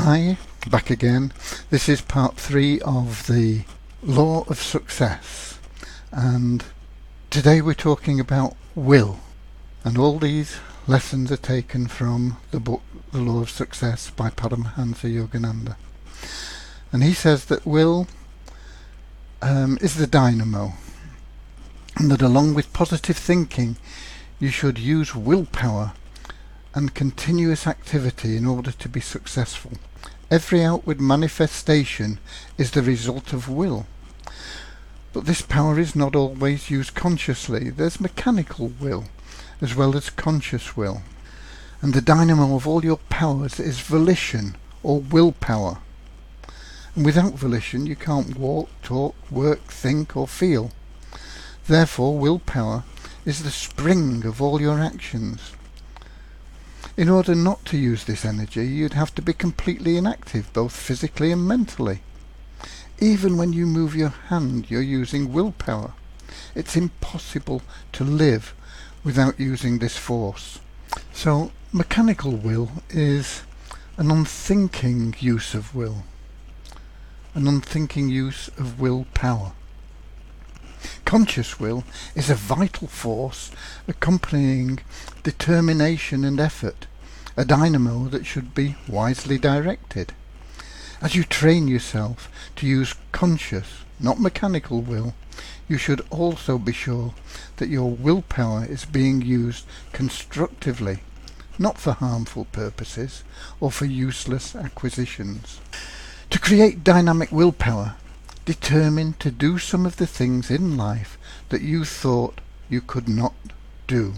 Hi, back again. This is part 3 of the Law of Success, and today we're talking about will, and all these lessons are taken from the book The Law of Success by Paramahansa Yogananda. And he says that will is the dynamo, and that along with positive thinking you should use willpower and continuous activity in order to be successful. Every outward manifestation is the result of will. But this power is not always used consciously. There's mechanical will as well as conscious will. And the dynamo of all your powers is volition or willpower. And without volition you can't walk, talk, work, think or feel. Therefore willpower is the spring of all your actions. In order not to use this energy, you'd have to be completely inactive, both physically and mentally. Even when you move your hand, you're using willpower. It's impossible to live without using this force. So, mechanical will is an unthinking use of will, an unthinking use of willpower. Conscious will is a vital force accompanying determination and effort, a dynamo that should be wisely directed. As you train yourself to use conscious, not mechanical will, you should also be sure that your willpower is being used constructively, not for harmful purposes or for useless acquisitions. To create dynamic willpower, determine to do some of the things in life that you thought you could not do.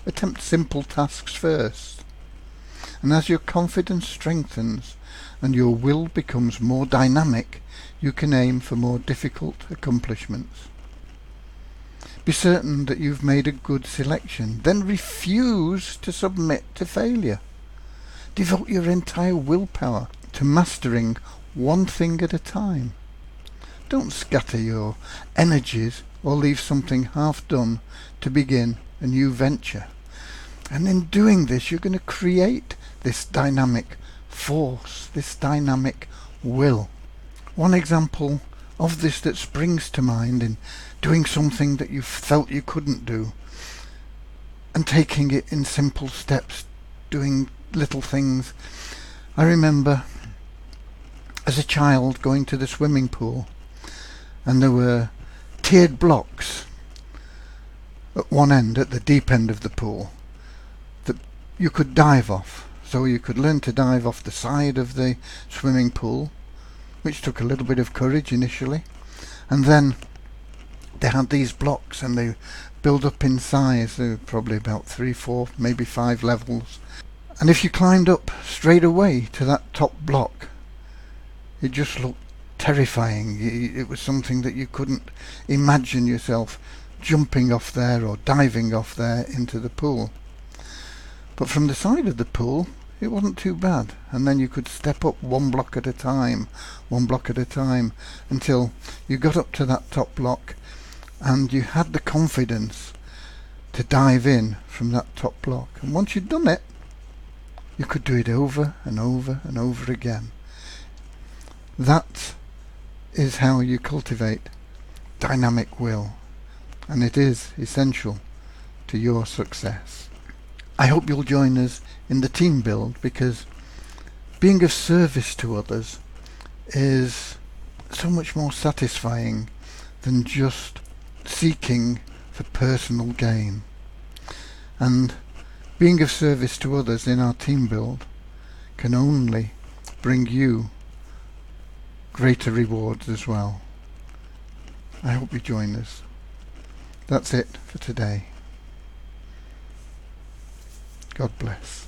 Attempt simple tasks first, and as your confidence strengthens and your will becomes more dynamic, you can aim for more difficult accomplishments. Be certain that you've made a good selection, then refuse to submit to failure. Devote your entire willpower to mastering one thing at a time. Don't scatter your energies or leave something half done to begin a new venture. And in doing this, you're going to create this dynamic force, this dynamic will. One example of this that springs to mind in doing something that you felt you couldn't do and taking it in simple steps, doing little things. I remember as a child going to the swimming pool, and there were tiered blocks at one end, at the deep end of the pool, that you could dive off. So you could learn to dive off the side of the swimming pool, which took a little bit of courage initially. And then they had these blocks and they build up in size. They were probably about 3, 4, maybe 5 levels. And if you climbed up straight away to that top block, it just looked terrifying. It was something that you couldn't imagine yourself jumping off there or diving off there into the pool. But from the side of the pool it wasn't too bad, and then you could step up one block at a time, until you got up to that top block and you had the confidence to dive in from that top block. And once you'd done it, you could do it over and over and over again. That is how you cultivate dynamic will, and it is essential to your success. I hope you'll join us in the team build, because being of service to others is so much more satisfying than just seeking for personal gain. And being of service to others in our team build can only bring you greater rewards as well. I hope you join us. That's it for today. God bless.